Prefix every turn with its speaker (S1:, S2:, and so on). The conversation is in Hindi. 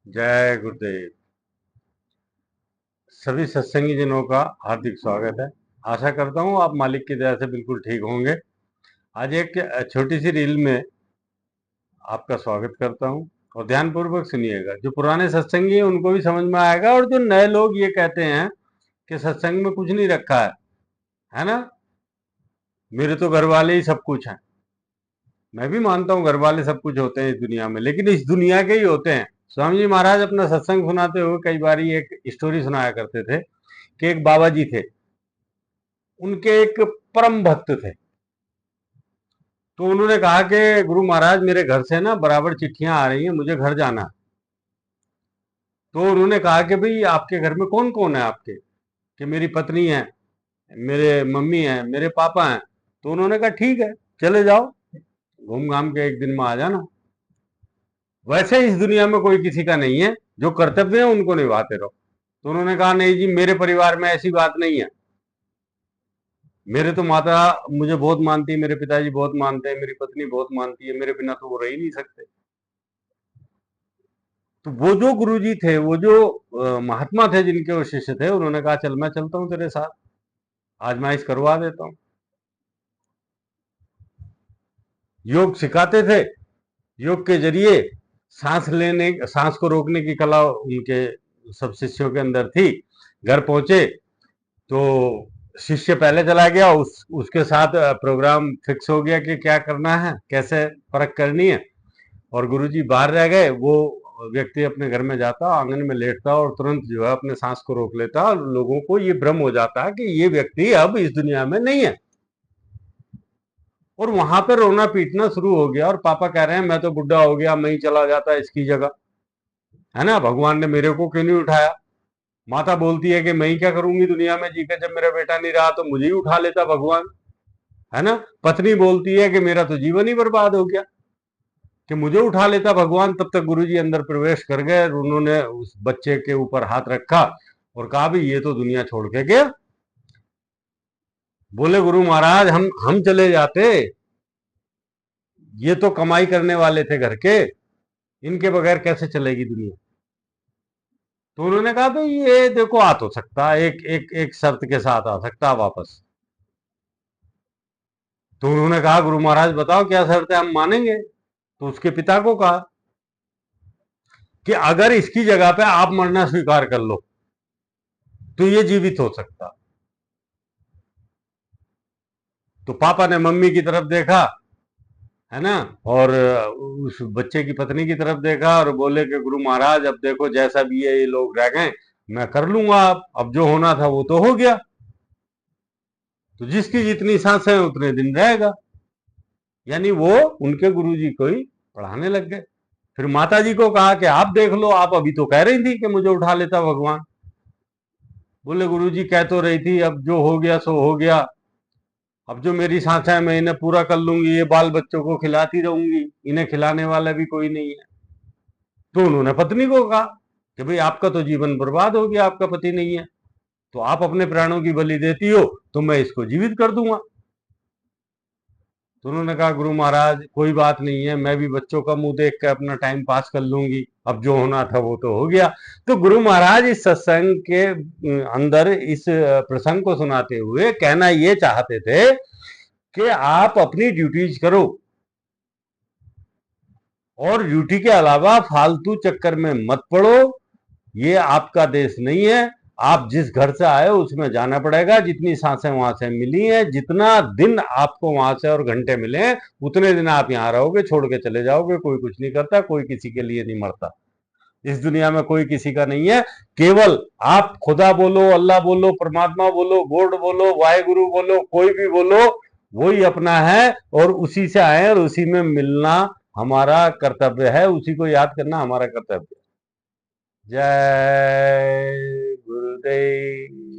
S1: जय गुरुदेव। सभी सत्संगी जनों का हार्दिक स्वागत है। आशा करता हूँ आप मालिक की दया से बिल्कुल ठीक होंगे। आज एक छोटी सी रील में आपका स्वागत करता हूँ और ध्यानपूर्वक सुनिएगा। जो पुराने सत्संगी हैं उनको भी समझ में आएगा, और जो नए लोग ये कहते हैं कि सत्संग में कुछ नहीं रखा है ना, मेरे तो घर वाले ही सब कुछ हैं। मैं भी मानता हूँ घर वाले सब कुछ होते हैं इस दुनिया में, लेकिन इस दुनिया के ही होते हैं। स्वामी जी महाराज अपना सत्संग सुनाते हुए कई बार एक स्टोरी सुनाया करते थे कि एक बाबा जी थे, उनके एक परम भक्त थे। तो उन्होंने कहा कि गुरु महाराज, मेरे घर से ना बराबर चिट्ठियां आ रही हैं, मुझे घर जाना। तो उन्होंने कहा कि भाई आपके घर में कौन कौन है आपके? कि मेरी पत्नी है, मेरे मम्मी है, मेरे पापा हैं। तो उन्होंने कहा ठीक है, चले जाओ, घूम घाम के एक दिन में आ जाना। वैसे इस दुनिया में कोई किसी का नहीं है, जो कर्तव्य है उनको निभाते रहो। तो उन्होंने कहा नहीं जी, मेरे परिवार में ऐसी बात नहीं है। मेरे तो माता मुझे बहुत मानती है, मेरे पिताजी बहुत मानते हैं, मेरी पत्नी बहुत मानती है, मेरे बिना तो वो रह ही नहीं सकते। तो वो जो गुरुजी थे, वो जो महात्मा थे, जिनके वो शिष्य थे, उन्होंने कहा चल मैं चलता हूँ तेरे साथ, आजमाइश करवा देता हूँ। योग सिखाते थे। योग के जरिए सांस को रोकने की कला उनके सब शिष्यों के अंदर थी। घर पहुंचे तो शिष्य पहले चला गया, उसके साथ प्रोग्राम फिक्स हो गया कि क्या करना है, कैसे परख करनी है। और गुरुजी बाहर रह गए। वो व्यक्ति अपने घर में जाता, आंगन में लेटता और तुरंत जो है अपने सांस को रोक लेता, और लोगों को ये भ्रम हो जाता है कि ये व्यक्ति अब इस दुनिया में नहीं है। और वहां पर रोना पीटना शुरू हो गया, और पापा कह रहे हैं मैं तो बुढ़ा हो गया, मैं ही चला जाता इसकी जगह, है ना, भगवान ने मेरे को क्यों नहीं उठाया। माता बोलती है कि मैं ही क्या करूंगी दुनिया में जीकर, जब मेरा बेटा नहीं रहा तो मुझे ही उठा लेता भगवान, है ना। पत्नी बोलती है कि मेरा तो जीवन ही बर्बाद हो गया, कि मुझे उठा लेता भगवान। तब तक गुरुजी अंदर प्रवेश कर गए और उन्होंने उस बच्चे के ऊपर हाथ रखा और कहा भी ये तो दुनिया छोड़ के गया। बोले गुरु महाराज, हम चले जाते, ये तो कमाई करने वाले थे घर के, इनके बगैर कैसे चलेगी दुनिया। तो उन्होंने कहा तो ये देखो, आ तो सकता, एक एक एक शर्त के साथ आ सकता वापस। तो उन्होंने कहा गुरु महाराज बताओ क्या शर्त है, हम मानेंगे। तो उसके पिता को कहा कि अगर इसकी जगह पे आप मरना स्वीकार कर लो तो ये जीवित हो सकता। तो पापा ने मम्मी की तरफ देखा, है ना, और उस बच्चे की पत्नी की तरफ देखा और बोले कि गुरु महाराज अब देखो जैसा भी है, ये लोग रह गए, मैं कर लूंगा, अब जो होना था वो तो हो गया। तो जिसकी जितनी सांसें उतने दिन रहेगा। यानी वो उनके गुरुजी को ही पढ़ाने लग गए। फिर माता जी को कहा कि आप देख लो, आप अभी तो कह रही थी कि मुझे उठा लेता भगवान। बोले गुरुजी कह तो रही थी, अब जो हो गया सो हो गया, अब जो मेरी सांसें मैं इन्हें पूरा कर लूंगी, ये बाल बच्चों को खिलाती रहूंगी, इन्हें खिलाने वाला भी कोई नहीं है। तो उन्होंने पत्नी को कहा कि भाई आपका तो जीवन बर्बाद हो गया, आपका पति नहीं है, तो आप अपने प्राणों की बलि देती हो तो मैं इसको जीवित कर दूंगा। तो उन्होंने कहा गुरु महाराज कोई बात नहीं है, मैं भी बच्चों का मुंह देख कर अपना टाइम पास कर लूंगी, अब जो होना था वो तो हो गया। तो गुरु महाराज इस सत्संग के अंदर इस प्रसंग को सुनाते हुए कहना ये चाहते थे कि आप अपनी ड्यूटीज करो, और ड्यूटी के अलावा फालतू चक्कर में मत पड़ो। ये आपका देश नहीं है, आप जिस घर से आए उसमें जाना पड़ेगा। जितनी सांसें वहां से मिली हैं, जितना दिन आपको वहां से और घंटे मिले हैं, उतने दिन आप यहां रहोगे, छोड़ के चले जाओगे। कोई कुछ नहीं करता, कोई किसी के लिए नहीं मरता, इस दुनिया में कोई किसी का नहीं है। केवल आप खुदा बोलो, अल्लाह बोलो, परमात्मा बोलो, गॉड बोलो, वाहेगुरु बोलो, कोई भी बोलो, वही अपना है, और उसी से आए और उसी में मिलना हमारा कर्तव्य है, उसी को याद करना हमारा कर्तव्य है। जय गुरुदेव।